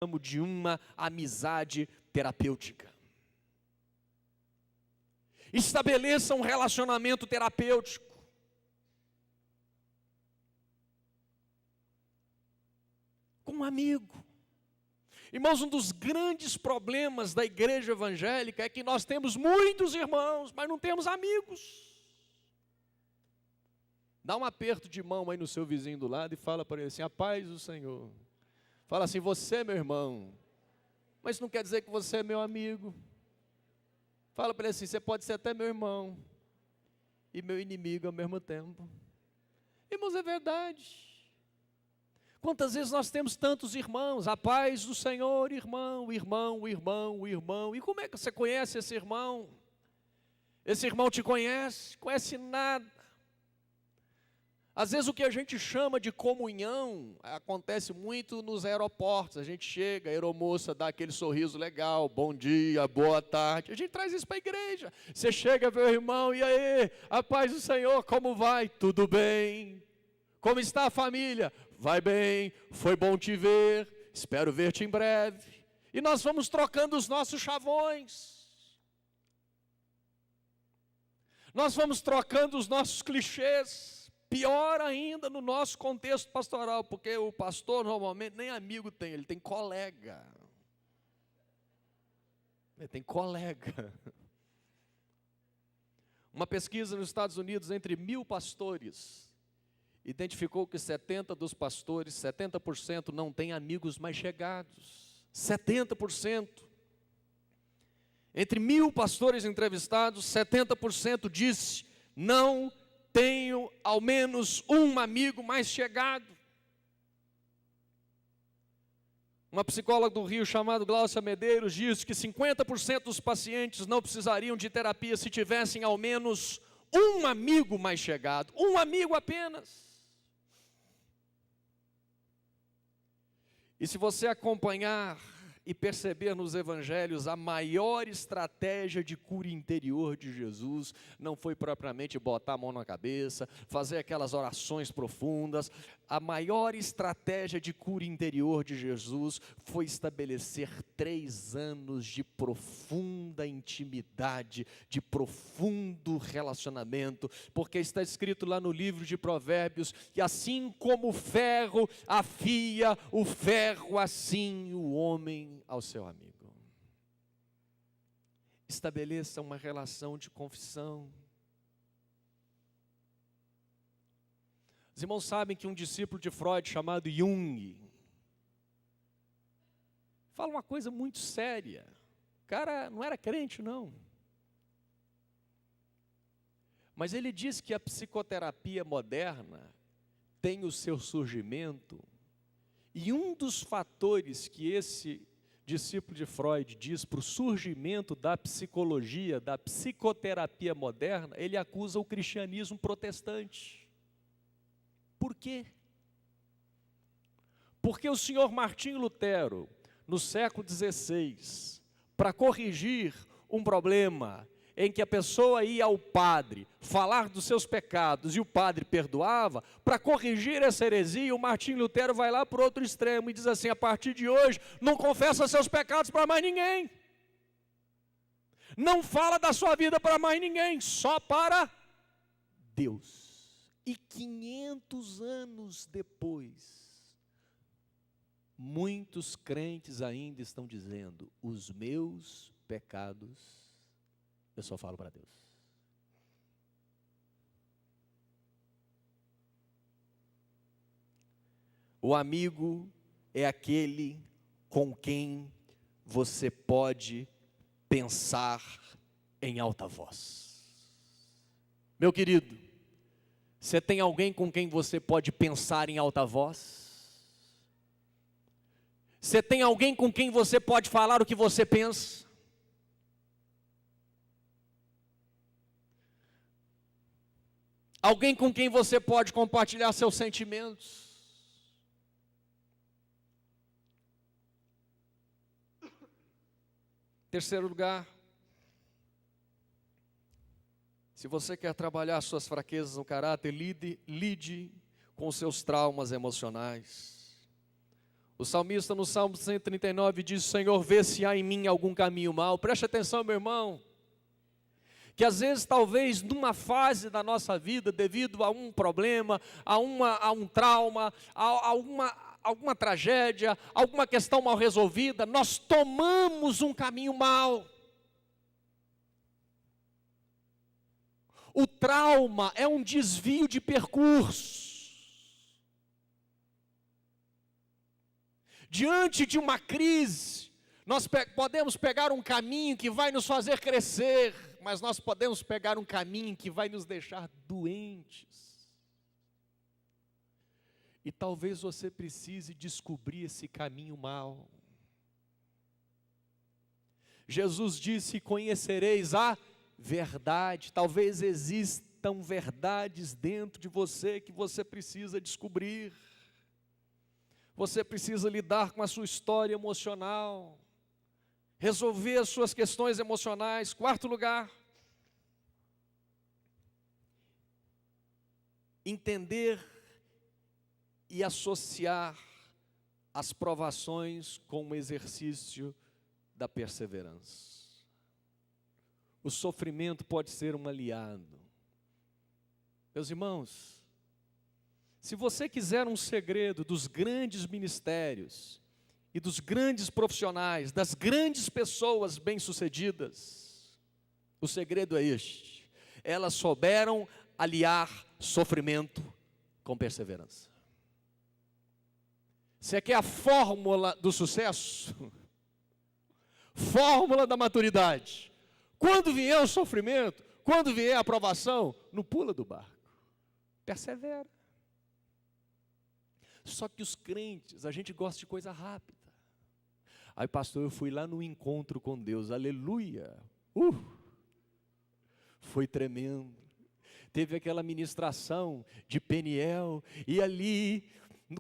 chamo de uma amizade terapêutica. Estabeleça um relacionamento terapêutico. Com um amigo. Irmãos, um dos grandes problemas da igreja evangélica é que nós temos muitos irmãos, mas não temos amigos. Dá um aperto de mão aí no seu vizinho do lado e fala para ele assim: a paz do Senhor. Fala assim: você é meu irmão, mas isso não quer dizer que você é meu amigo. Fala para ele assim: você pode ser até meu irmão e meu inimigo ao mesmo tempo. Irmãos, é verdade. Quantas vezes nós temos tantos irmãos? A paz do Senhor, irmão, irmão, irmão, irmão. E como é que você conhece esse irmão? Esse irmão te conhece? Conhece nada. Às vezes o que a gente chama de comunhão acontece muito nos aeroportos. A gente chega, a aeromoça dá aquele sorriso legal, bom dia, boa tarde. A gente traz isso para a igreja. Você chega, vê o irmão, e aí, a paz do Senhor, como vai? Tudo bem? Como está a família? Vai bem, foi bom te ver, espero ver-te em breve. E nós vamos trocando os nossos chavões. Nós vamos trocando os nossos clichês. Pior ainda no nosso contexto pastoral, porque o pastor normalmente nem amigo tem, ele tem colega. Ele tem colega. Uma pesquisa nos Estados Unidos entre 1.000 pastores identificou que 70% dos pastores, 70% não têm amigos mais chegados. 70%. Entre 1.000 pastores entrevistados, 70% disse: não tenho ao menos um amigo mais chegado. Uma psicóloga do Rio chamada Glaucia Medeiros disse que 50% dos pacientes não precisariam de terapia se tivessem ao menos um amigo mais chegado. Um amigo apenas. E se você acompanhar e perceber nos evangelhos, a maior estratégia de cura interior de Jesus não foi propriamente botar a mão na cabeça, fazer aquelas orações profundas. A maior estratégia de cura interior de Jesus foi estabelecer 3 anos de profunda intimidade, de profundo relacionamento, porque está escrito lá no livro de Provérbios que assim como o ferro afia o ferro, assim o homem ao seu amigo. Estabeleça uma relação de confissão. Os irmãos sabem que um discípulo de Freud chamado Jung fala uma coisa muito séria. O cara não era crente, não. Mas ele diz que a psicoterapia moderna tem o seu surgimento, e um dos fatores que esse discípulo de Freud diz para o surgimento da psicologia, da psicoterapia moderna, ele acusa o cristianismo protestante. Por quê? Porque o senhor Martinho Lutero, no século XVI, para corrigir um problema em que a pessoa ia ao padre falar dos seus pecados e o padre perdoava, para corrigir essa heresia, o Martinho Lutero vai lá para o outro extremo e diz assim: a partir de hoje, não confessa seus pecados para mais ninguém. Não fala da sua vida para mais ninguém, só para Deus. E 500 anos depois, muitos crentes ainda estão dizendo: os meus pecados eu só falo para Deus. O amigo é aquele com quem você pode pensar em alta voz. Meu querido, você tem alguém com quem você pode pensar em alta voz? Você tem alguém com quem você pode falar o que você pensa? Alguém com quem você pode compartilhar seus sentimentos? Terceiro lugar, se você quer trabalhar suas fraquezas no caráter, lide com seus traumas emocionais. O salmista no Salmo 139 diz: Senhor, vê se há em mim algum caminho mau. Preste atenção, meu irmão, que às vezes, talvez, numa fase da nossa vida, devido a um problema, a um trauma, a alguma tragédia, alguma questão mal resolvida, nós tomamos um caminho mau. O trauma é um desvio de percurso. Diante de uma crise, nós podemos pegar um caminho que vai nos fazer crescer, mas nós podemos pegar um caminho que vai nos deixar doentes. E talvez você precise descobrir esse caminho mau. Jesus disse: conhecereis a verdade. Talvez existam verdades dentro de você que você precisa descobrir. Você precisa lidar com a sua história emocional, resolver as suas questões emocionais. Quarto lugar, entender e associar as provações com o exercício da perseverança. O sofrimento pode ser um aliado. Meus irmãos, se você quiser um segredo dos grandes ministérios e dos grandes profissionais, das grandes pessoas bem-sucedidas, o segredo é este: elas souberam aliar sofrimento com perseverança. Você quer a fórmula do sucesso? Fórmula da maturidade. Quando vier o sofrimento, quando vier a aprovação, não pula do barco, persevera. Só que os crentes, a gente gosta de coisa rápida. Aí, pastor, eu fui lá no encontro com Deus, aleluia, foi tremendo. Teve aquela ministração de Peniel, e ali,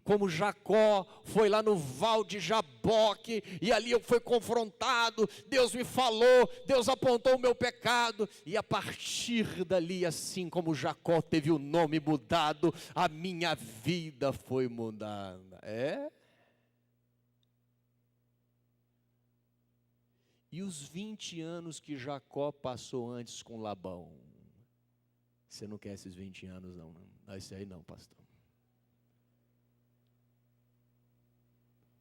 como Jacó foi lá no Val de Jaboque, e ali eu fui confrontado, Deus me falou, Deus apontou o meu pecado, e a partir dali, assim como Jacó teve o nome mudado, a minha vida foi mudada. E os 20 anos que Jacó passou antes com Labão? Você não quer esses 20 anos não, não. Esse aí não, pastor.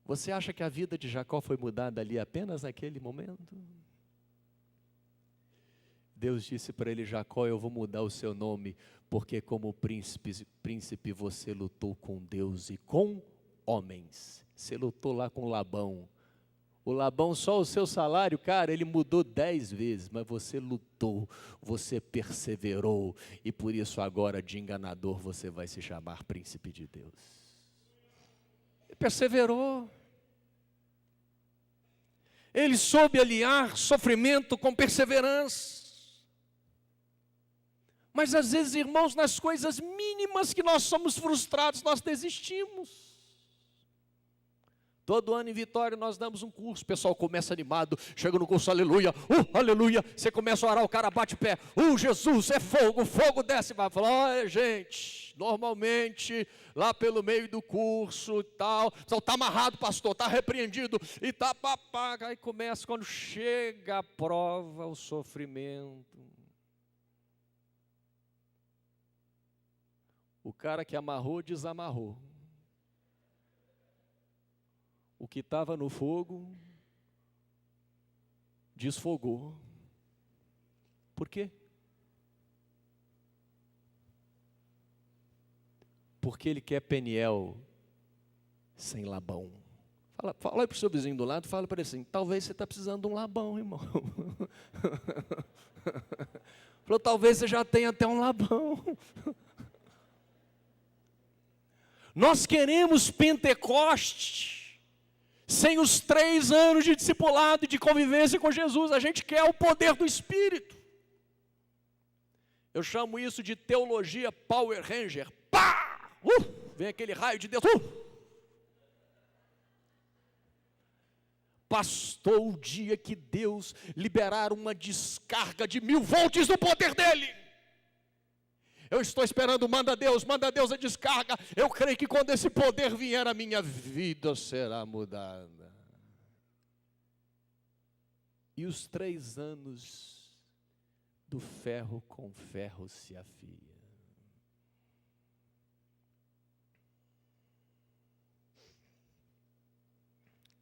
Você acha que a vida de Jacó foi mudada ali apenas naquele momento? Deus disse para ele: Jacó, eu vou mudar o seu nome, porque como príncipe você lutou com Deus e com homens. Você lutou lá com Labão. O Labão, só o seu salário, cara, ele mudou 10 vezes, mas você lutou, você perseverou, e por isso agora de enganador você vai se chamar príncipe de Deus. Ele perseverou. Ele soube aliar sofrimento com perseverança. Mas às vezes, irmãos, nas coisas mínimas que nós somos frustrados, nós desistimos. Todo ano em Vitória nós damos um curso, o pessoal começa animado, chega no curso, aleluia, aleluia, você começa a orar, o cara bate o pé, Jesus, é fogo, fogo desce, vai falar, olha gente, normalmente, lá pelo meio do curso e tal, está amarrado pastor, está repreendido, e está papá, aí começa, quando chega a prova, o sofrimento. O cara que amarrou, desamarrou. O que estava no fogo, desfogou. Por quê? Porque ele quer Peniel sem Labão. Fala aí para o seu vizinho do lado, fala para ele assim: talvez você está precisando de um Labão, irmão. Falou: talvez você já tenha até um Labão. Nós queremos Pentecoste sem os 3 anos de discipulado e de convivência com Jesus. A gente quer o poder do Espírito. Eu chamo isso de teologia Power Ranger. Pá! Vem aquele raio de Deus. Bastou o dia que Deus liberar uma descarga de 1000 volts do poder dele. Eu estou esperando, manda Deus a descarga. Eu creio que quando esse poder vier, a minha vida será mudada. E os 3 anos do ferro com ferro se afia.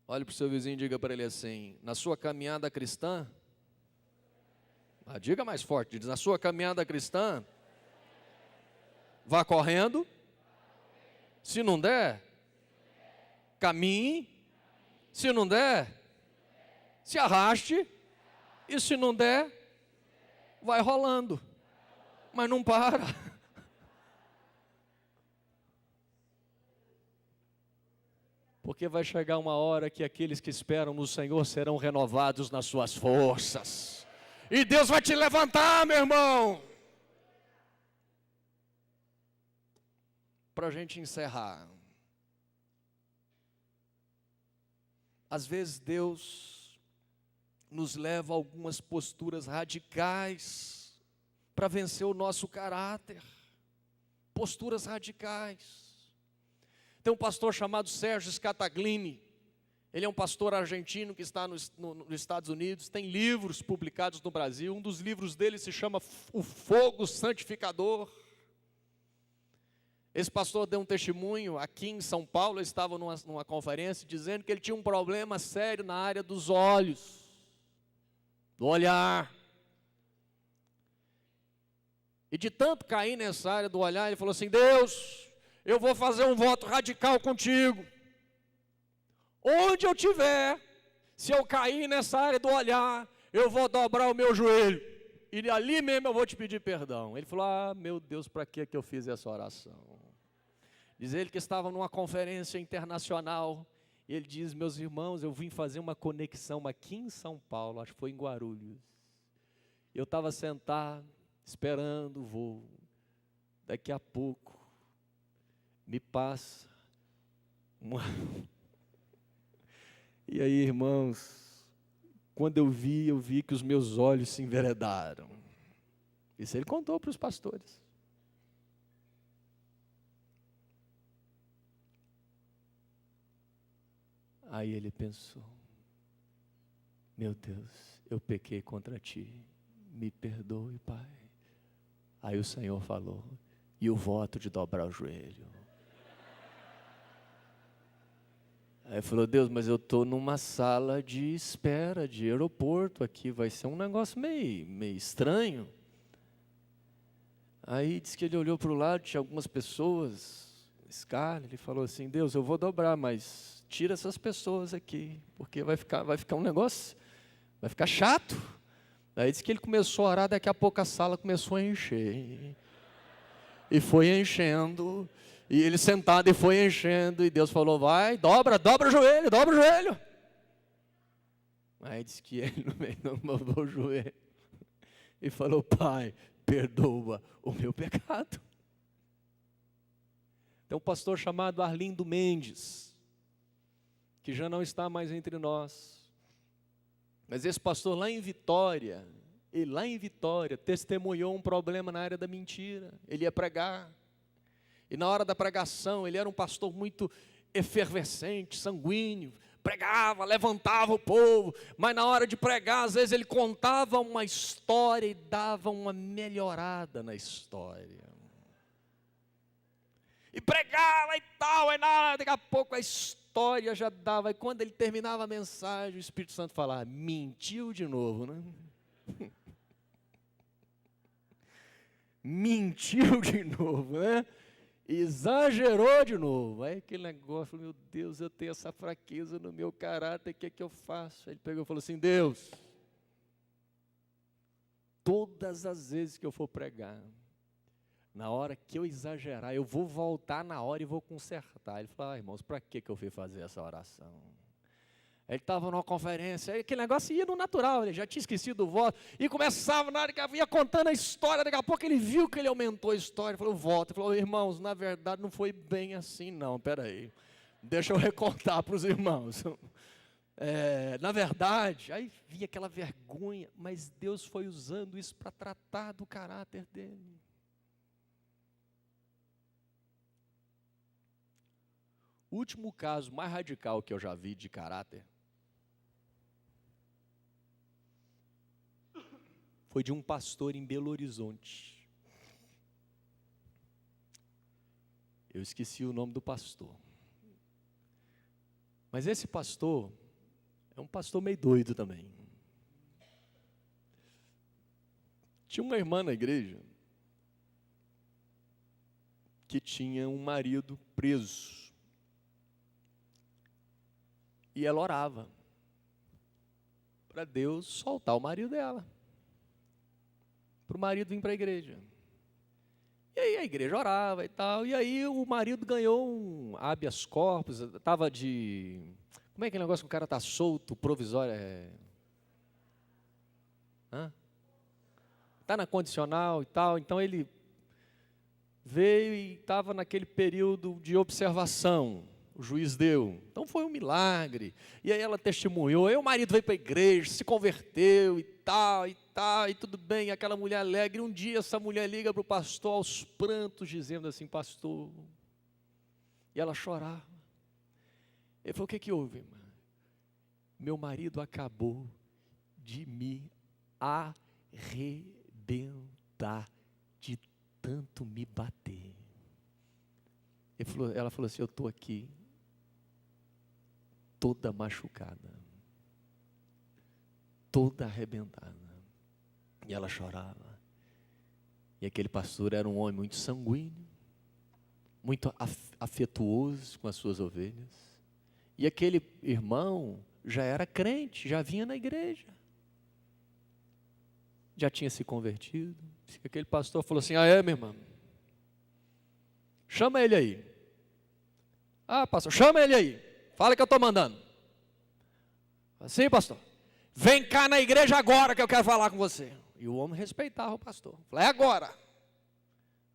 Olhe para o seu vizinho e diga para ele assim: na sua caminhada cristã, diga mais forte, diz, na sua caminhada cristã, vá correndo, se não der, caminhe, se não der, se arraste, e se não der, vai rolando, mas não para. Porque vai chegar uma hora que aqueles que esperam no Senhor serão renovados nas suas forças. E Deus vai te levantar, meu irmão. Para a gente encerrar. Às vezes Deus nos leva a algumas posturas radicais para vencer o nosso caráter. Posturas radicais. Tem um pastor chamado Sérgio Scataglini. Ele é um pastor argentino que está nos Estados Unidos. Tem livros publicados no Brasil. Um dos livros dele se chama O Fogo Santificador. Esse pastor deu um testemunho aqui em São Paulo. Eu estava numa conferência dizendo que ele tinha um problema sério na área dos olhos, do olhar. E de tanto cair nessa área do olhar, ele falou assim: Deus, eu vou fazer um voto radical contigo. Onde eu estiver, se eu cair nessa área do olhar, eu vou dobrar o meu joelho. E ali mesmo eu vou te pedir perdão. Ele falou: meu Deus, para que eu fiz essa oração? Diz ele que estava numa conferência internacional. E ele diz: meus irmãos, eu vim fazer uma conexão aqui em São Paulo, acho que foi em Guarulhos. Eu estava sentado, esperando o voo. Daqui a pouco, me passa uma... E aí, irmãos, quando eu vi que os meus olhos se enveredaram. Isso ele contou para os pastores. Aí ele pensou: meu Deus, eu pequei contra ti, me perdoe, Pai. Aí o Senhor falou: e o voto de dobrar o joelho? Aí falou: Deus, mas eu estou numa sala de espera de aeroporto aqui, vai ser um negócio meio estranho. Aí disse que ele olhou para o lado, tinha algumas pessoas, escala, ele falou assim: Deus, eu vou dobrar, mas tira essas pessoas aqui, porque vai ficar um negócio, vai ficar chato. Aí disse que ele começou a orar, daqui a pouco a sala começou a encher. E foi enchendo. E ele sentado e foi enchendo, e Deus falou: vai, dobra o joelho, dobra o joelho. Aí disse que ele no meio não dobrou o joelho e falou: Pai, perdoa o meu pecado. Tem um pastor chamado Arlindo Mendes, que já não está mais entre nós. Mas esse pastor lá em Vitória, testemunhou um problema na área da mentira. Ele ia pregar. E na hora da pregação, ele era um pastor muito efervescente, sanguíneo, pregava, levantava o povo, mas na hora de pregar, às vezes ele contava uma história e dava uma melhorada na história. E pregava e tal, e daqui a pouco a história já dava, e quando ele terminava a mensagem, o Espírito Santo falava: mentiu de novo, né? Mentiu de novo, né? Exagerou de novo. Aí aquele negócio, meu Deus, eu tenho essa fraqueza no meu caráter, o que é que eu faço? Aí ele pegou e falou assim: Deus, todas as vezes que eu for pregar, na hora que eu exagerar, eu vou voltar na hora e vou consertar. Ele falou: irmãos, para que eu fui fazer essa oração? Ele estava numa conferência, aí aquele negócio ia no natural, ele já tinha esquecido o voto, e começava, na hora que ia contando a história, daqui a pouco ele viu que ele aumentou a história, falou: voto. Ele falou: irmãos, na verdade não foi bem assim não, espera aí, deixa eu recontar para os irmãos. Na verdade, aí vinha aquela vergonha, mas Deus foi usando isso para tratar do caráter dele. O último caso mais radical que eu já vi de caráter foi de um pastor em Belo Horizonte. Eu esqueci o nome do pastor. Mas esse pastor é um pastor meio doido também. Tinha uma irmã na igreja que tinha um marido preso. E ela orava para Deus soltar o marido dela, para o marido vir para a igreja. E aí a igreja orava e tal, e aí o marido ganhou um habeas corpus, estava de... Como é aquele negócio que o cara está solto, provisório? Está na condicional e tal, então ele veio e estava naquele período de observação, o juiz deu, então foi um milagre, e aí ela testemunhou, aí o marido veio para a igreja, se converteu e tal, e tudo bem, e aquela mulher alegre, um dia essa mulher liga para o pastor aos prantos, dizendo assim, pastor, e ela chorava, ele falou, o que houve, irmã? Meu marido acabou de me arrebentar, de tanto me bater. Ela falou assim, eu estou aqui, toda machucada, toda arrebentada. E ela chorava. E aquele pastor era um homem muito sanguíneo, muito afetuoso com as suas ovelhas. E aquele irmão já era crente, já vinha na igreja. Já tinha se convertido. Aquele pastor falou assim, minha irmã? Chama ele aí. Pastor, chama ele aí. Fala que eu estou mandando. Sim, pastor. Vem cá na igreja agora que eu quero falar com você. E o homem respeitava o pastor. Falou, é agora.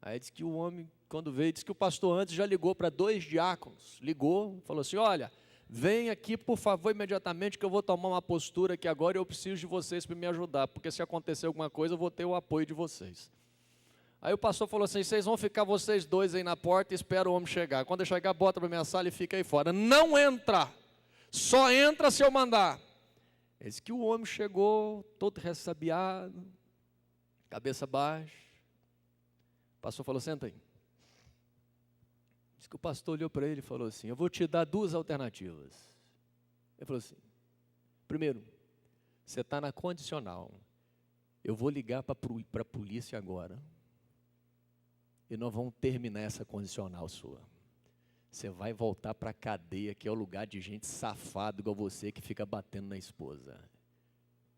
Aí disse que o homem, quando veio, disse que o pastor antes já ligou para 2 diáconos. Ligou, falou assim, olha, vem aqui por favor imediatamente que eu vou tomar uma postura aqui agora e eu preciso de vocês para me ajudar, porque se acontecer alguma coisa eu vou ter o apoio de vocês. Aí o pastor falou assim, vocês vão ficar vocês 2 aí na porta e espera o homem chegar. Quando ele chegar, bota para a minha sala e fica aí fora. Não entra, só entra se eu mandar. Eis que o homem chegou, todo ressabiado, cabeça baixa. O pastor falou, senta aí. Diz que o pastor olhou para ele e falou assim, eu vou te dar 2 alternativas. Ele falou assim, primeiro, você está na condicional, eu vou ligar para a polícia agora, e nós vamos terminar essa condicional sua. Você vai voltar para a cadeia, que é o lugar de gente safada igual você, que fica batendo na esposa.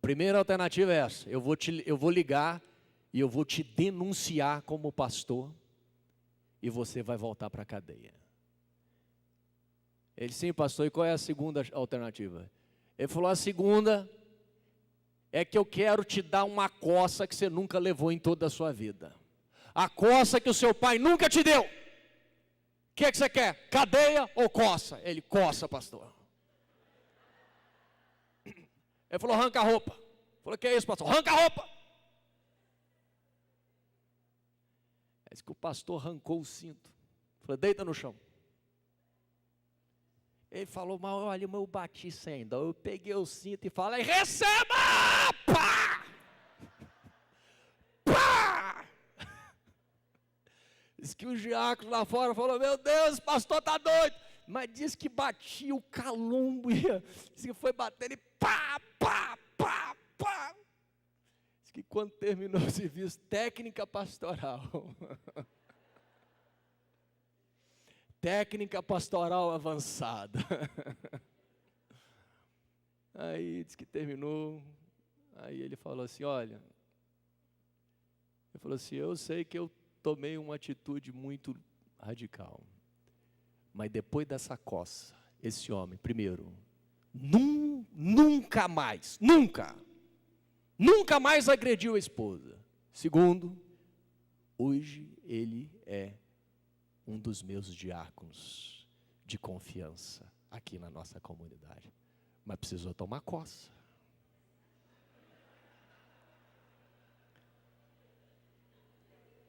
Primeira alternativa é essa, eu vou ligar, e eu vou te denunciar como pastor, e você vai voltar para a cadeia. Ele, sim, pastor, e qual é a segunda alternativa? Ele falou, a segunda é que eu quero te dar uma coça que você nunca levou em toda a sua vida. A coça que o seu pai nunca te deu. O que você quer? Cadeia ou coça? Ele, coça, pastor. Ele falou, arranca a roupa. Ele falou, que é isso, pastor? Arranca a roupa. Diz que o pastor arrancou o cinto. Falou, deita no chão. Ele falou, mas olha, eu bati sem dó. Eu peguei o cinto e falei, receba! Pá! Pá! Diz que o diácono lá fora falou, meu Deus, o pastor está doido. Mas diz que batia o calombo. Diz que foi batendo e pá, pá, pá, pá. Diz que quando terminou o serviço, técnica pastoral. Técnica pastoral avançada. Aí diz que terminou. Aí ele falou assim, olha. Ele falou assim, eu sei que eu tomei uma atitude muito radical. Mas depois dessa coça, esse homem, primeiro, nunca mais agrediu a esposa. Segundo, hoje ele é um dos meus diáconos de confiança aqui na nossa comunidade. Mas precisou tomar coça.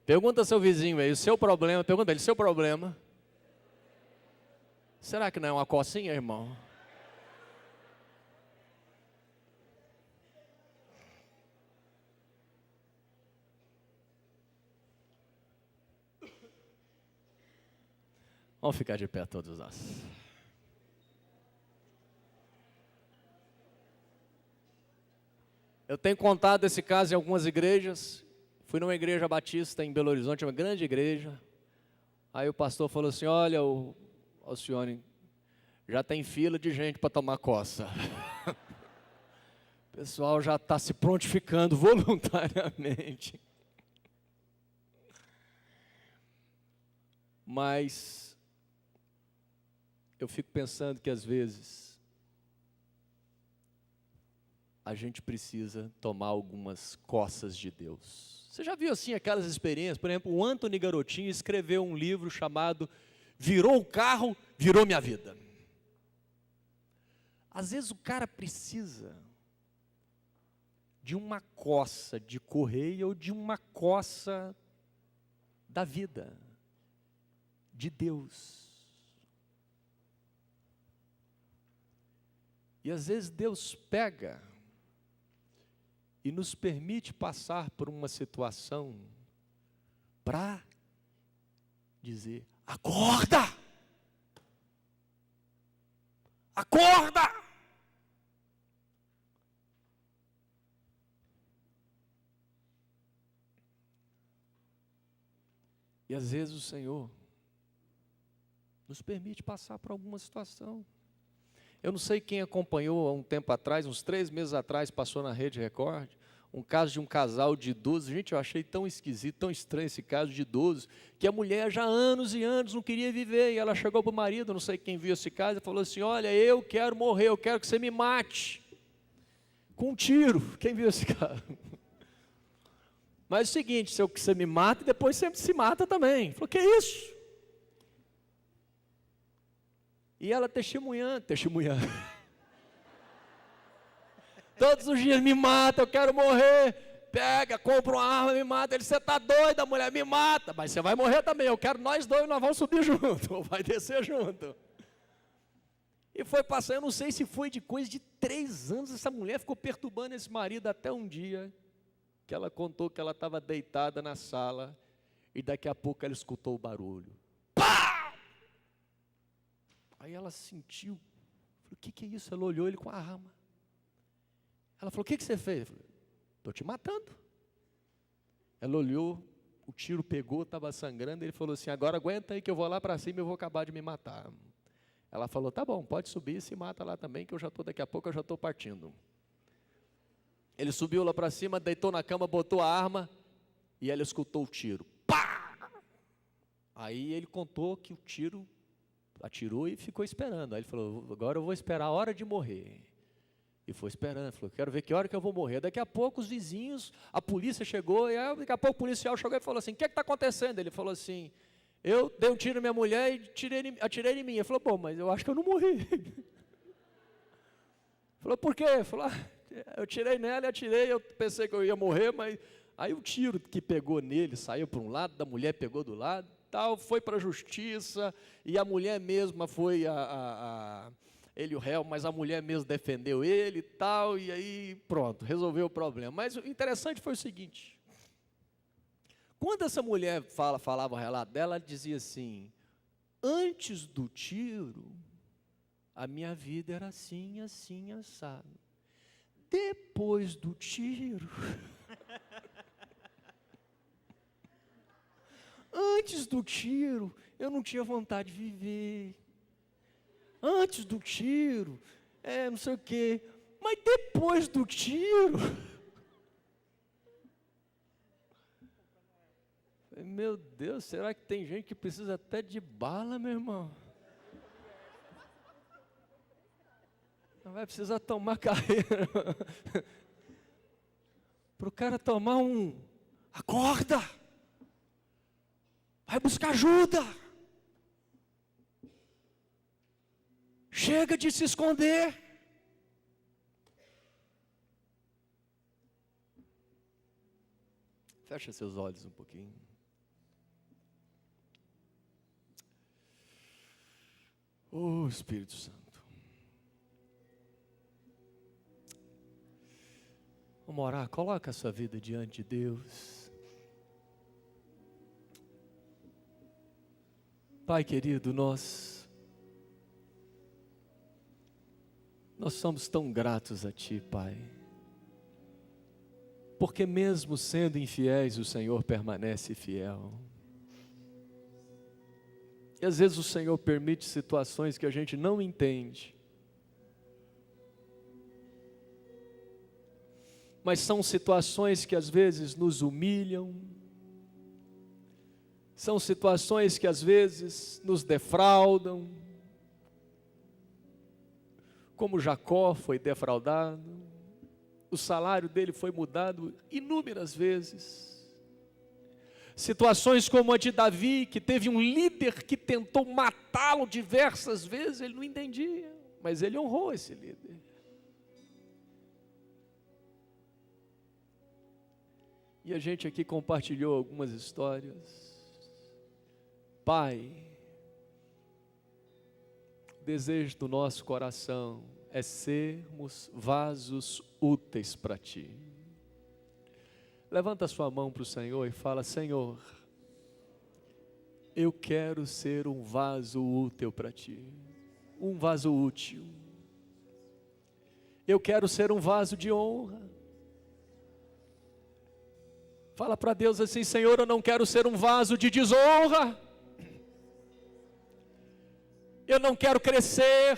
Pergunta ao seu vizinho aí, o seu problema, pergunta ele, seu problema Será que não é uma cocinha, irmão? Vamos ficar de pé todos nós. Eu tenho contado esse caso em algumas igrejas. Fui numa igreja batista em Belo Horizonte, uma grande igreja. Aí o pastor falou assim: olha, Alcione, já tem fila de gente para tomar coça. O pessoal já está se prontificando voluntariamente. Mas eu fico pensando que às vezes a gente precisa tomar algumas coças de Deus. Você já viu assim aquelas experiências? Por exemplo, o Anthony Garotinho escreveu um livro chamado Virou o Carro, Virou Minha Vida. Às vezes o cara precisa de uma coça de correia ou de uma coça da vida, de Deus. E às vezes Deus pega e nos permite passar por uma situação para dizer: acorda! Acorda! E às vezes o Senhor nos permite passar por alguma situação. Eu não sei quem acompanhou há um tempo atrás, uns 3 meses atrás, passou na Rede Record, um caso de um casal de idosos. Gente, eu achei tão esquisito, tão estranho esse caso de idosos, que a mulher já há anos e anos não queria viver, e ela chegou para o marido, não sei quem viu esse caso, e falou assim: olha, eu quero morrer, eu quero que você me mate, com um tiro. Quem viu esse caso? Mas é o seguinte, se eu que você me mata, depois você se mata também. Falou: que isso? E ela testemunhando. Todos os dias: me mata, eu quero morrer. Pega, compra uma arma, me mata. Ele: você está doida, mulher, me mata. Mas você vai morrer também, eu quero nós dois, nós vamos subir junto, vai descer junto. E foi passando, eu não sei se foi de coisa de 3 anos, essa mulher ficou perturbando esse marido até um dia, que ela contou que ela estava deitada na sala, e daqui a pouco ela escutou o barulho. Pá! Aí ela sentiu, falou: o que é isso? Ela olhou ele com a arma. Ela falou: o que você fez? Eu falei: estou te matando. Ela olhou, o tiro pegou, estava sangrando, ele falou assim: agora aguenta aí que eu vou lá para cima e eu vou acabar de me matar. Ela falou: tá bom, pode subir e se mata lá também, que eu já estou, daqui a pouco eu já estou partindo. Ele subiu lá para cima, deitou na cama, botou a arma, e ela escutou o tiro. Pá! Aí ele contou que o tiro atirou e ficou esperando. Aí ele falou: agora eu vou esperar a hora de morrer. E foi esperando, falou: quero ver que hora que eu vou morrer. Daqui a pouco os vizinhos, a polícia chegou, e aí, daqui a pouco o policial chegou e falou assim: o que está acontecendo? Ele falou assim: eu dei um tiro na minha mulher e atirei em mim. Ele falou: bom, mas eu acho que eu não morri. Falou: por quê? Ele falou: eu tirei nela e atirei, eu pensei que eu ia morrer, mas aí o tiro que pegou nele saiu para um lado, da mulher pegou do lado, tal, foi para a justiça, e a mulher mesma foi ele o réu, mas a mulher mesmo defendeu ele e tal, e aí pronto, resolveu o problema. Mas o interessante foi o seguinte: quando essa mulher falava o relato dela, ela dizia assim: antes do tiro, a minha vida era assim, assim, assado. Depois do tiro, antes do tiro, eu não tinha vontade de viver. Antes do tiro, não sei o quê. Mas depois do tiro, meu Deus, será que tem gente que precisa até de bala, meu irmão? Vai precisar tomar carreira. Para o cara tomar acorda! Vai buscar ajuda! Chega de se esconder! Fecha seus olhos um pouquinho. Oh, Espírito Santo. Vamos orar, coloca a sua vida diante de Deus. Pai querido, nós somos tão gratos a Ti, Pai. Porque mesmo sendo infiéis, o Senhor permanece fiel. E às vezes o Senhor permite situações que a gente não entende. Mas são situações que às vezes nos humilham. São situações que às vezes nos defraudam. Como Jacó foi defraudado. O salário dele foi mudado inúmeras vezes. Situações como a de Davi, que teve um líder que tentou matá-lo diversas vezes, ele não entendia, mas ele honrou esse líder. E a gente aqui compartilhou algumas histórias. Pai, o desejo do nosso coração é sermos vasos úteis para Ti. Levanta a sua mão para o Senhor e fala: Senhor, eu quero ser um vaso útil para Ti, um vaso útil. Eu quero ser um vaso de honra. Fala para Deus assim: Senhor, eu não quero ser um vaso de desonra. Eu não quero crescer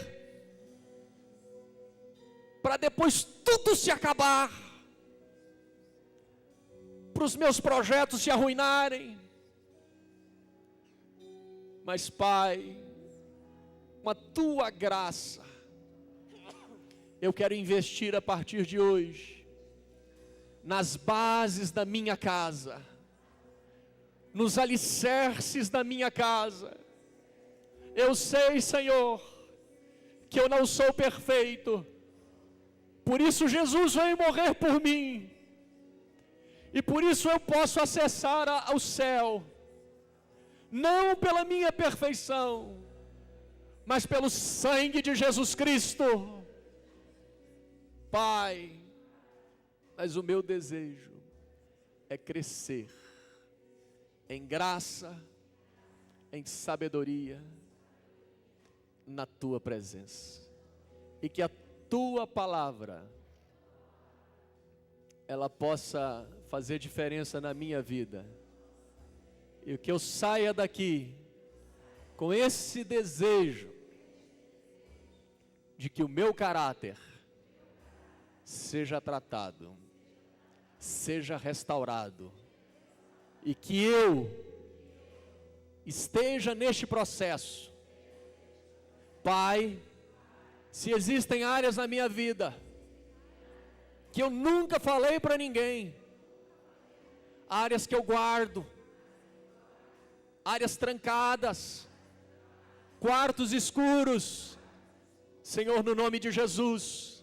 para depois tudo se acabar, para os meus projetos se arruinarem. Mas Pai, com a Tua graça, eu quero investir a partir de hoje nas bases da minha casa, nos alicerces da minha casa. Eu sei, Senhor, que eu não sou perfeito, por isso Jesus veio morrer por mim, e por isso eu posso acessar ao céu, não pela minha perfeição, mas pelo sangue de Jesus Cristo. Pai, mas o meu desejo é crescer em graça, em sabedoria, na Tua presença, e que a Tua palavra ela possa fazer diferença na minha vida, e que eu saia daqui com esse desejo de que o meu caráter seja tratado, seja restaurado, e que eu esteja neste processo. Pai, se existem áreas na minha vida que eu nunca falei para ninguém, áreas que eu guardo, áreas trancadas, quartos escuros, Senhor, no nome de Jesus,